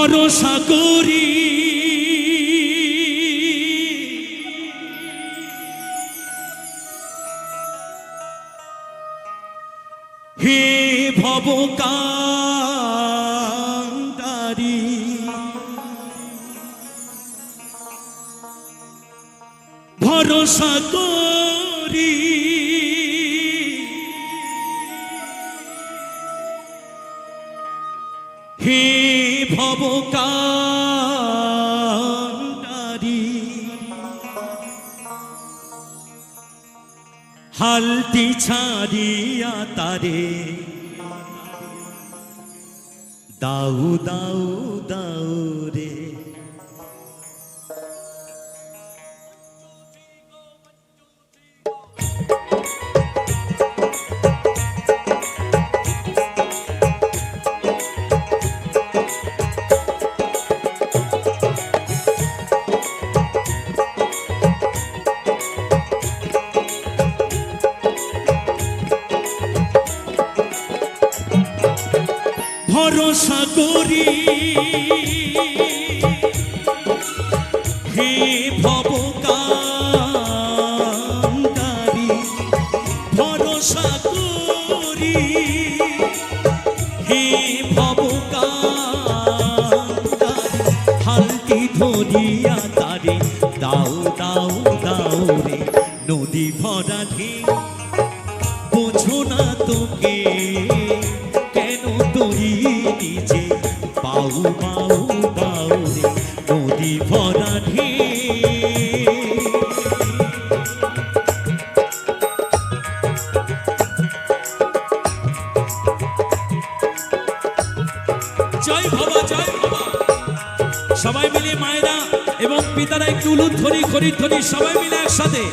ভরসা করি হে ভবকান্ডারি ভরসা করি হে ভবকান্ডারি হালটি ছাড়িয়া তারে দাউ দাউ দাউ রে ভরসা করি হে ভবকান্ডারি ভরসা করি হে ভবকান্ডারি হালটি ধরিয়া তারে দাও দাও দাও রে নদী ভরা ঢেউ বোঝো না তোকে নিচে বাউ বাউ বাউ রে নদী ভরা জয় বাবা জয় বাবা সবাই মিলে মায়েরা এবং পিতারা একটু উলুধ্বনি খরিধ্বনি সবাই মিলে একসাথে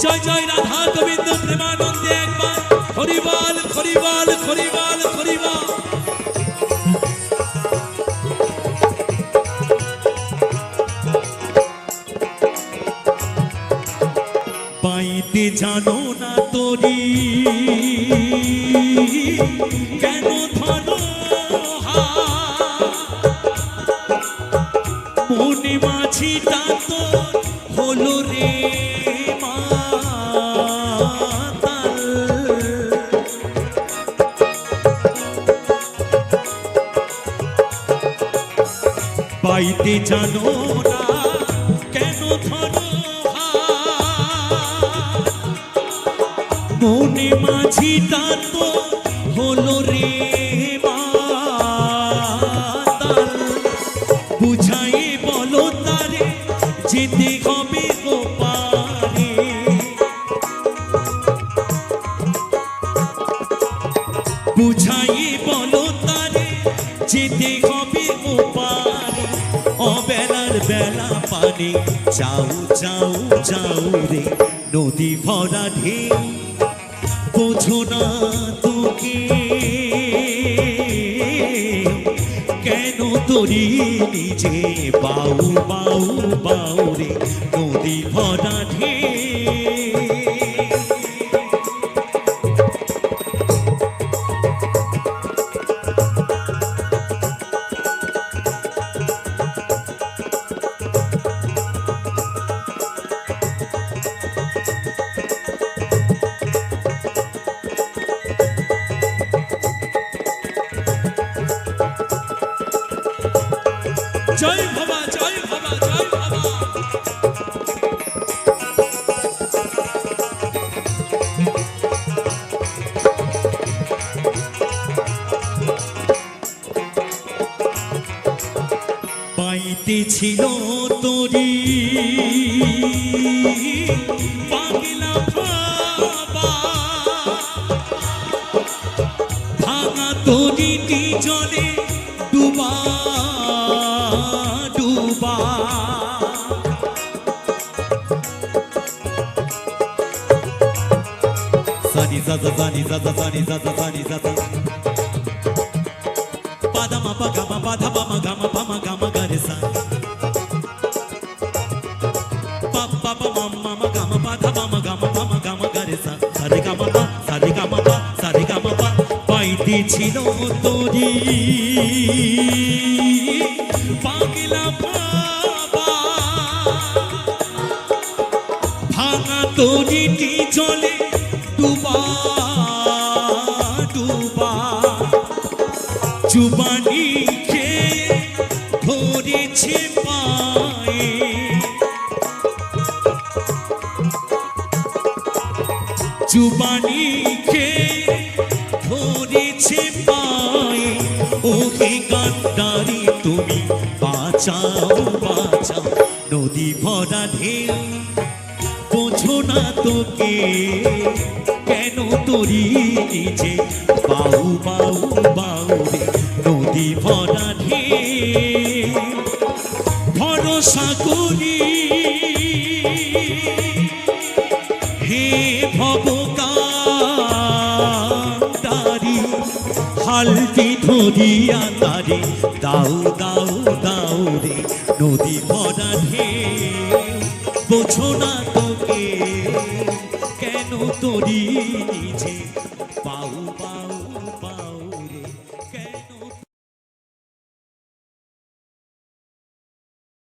জয় জয় রাধা গোবিন্দ প্রেমানন্দে একবার হরিবল হরিবল হরিবল হরিবল পাইতে জানো না তোরি কেন ধরো মনে মাঝিটা তো হলো রে মাতাল পাইতে জানো না কেন ধরো মনে মাঝিটা তো হলো রে মাতাল বুঝাই বলো তারে যেতে হবে ওপারে বুঝাই বলো তারে যেতে হবে ওপারে অবেলার বেলা পানে যাও যাও যাও রে নদী ভরা ঢেউ বোঝো না তোকে কেন তোরি নিজে বাউ বাউ বাউ রে নদী ভরা জয় বাবা জয় বাবা জয় বাবা পাইতে ছিল তোরি পাগলা বাবা ভাঙা তোরিটি জলে ডুবা ডুবা সানি জাজা সানি জাজা সানি জাজা সানি জাজা পাদা মাপা গামা পাধা পামা গামা পামা গামা গারে সা পাপা পামা মামা গামা পাধা পামা গামা পামা গামা গারে সা সারে গামা পা সারে গামা পা সারে গামা পা পাইতে ছিল তোরি তরিটি জলে ডুবা ডুবা চুবানি খেয়ে ধরেছে পায়ে চুবানি খেয়ে ধরেছে পায়ে ওহে গান্ধারী তুমি বাঁচাও বাঁচাও নদী ভরা ঢেউ বোঝো না তোকে কেন তরি নিচে বাউ বাউ বাউ রে নদী ভরা ঢেউ ভরসা করি হে ভবকান্তারি হালটি ধরিয়া তারে দাও দাও দাও রে নদী ভরা ঢেউ বোঝো না তোকে কেন তরি নিচে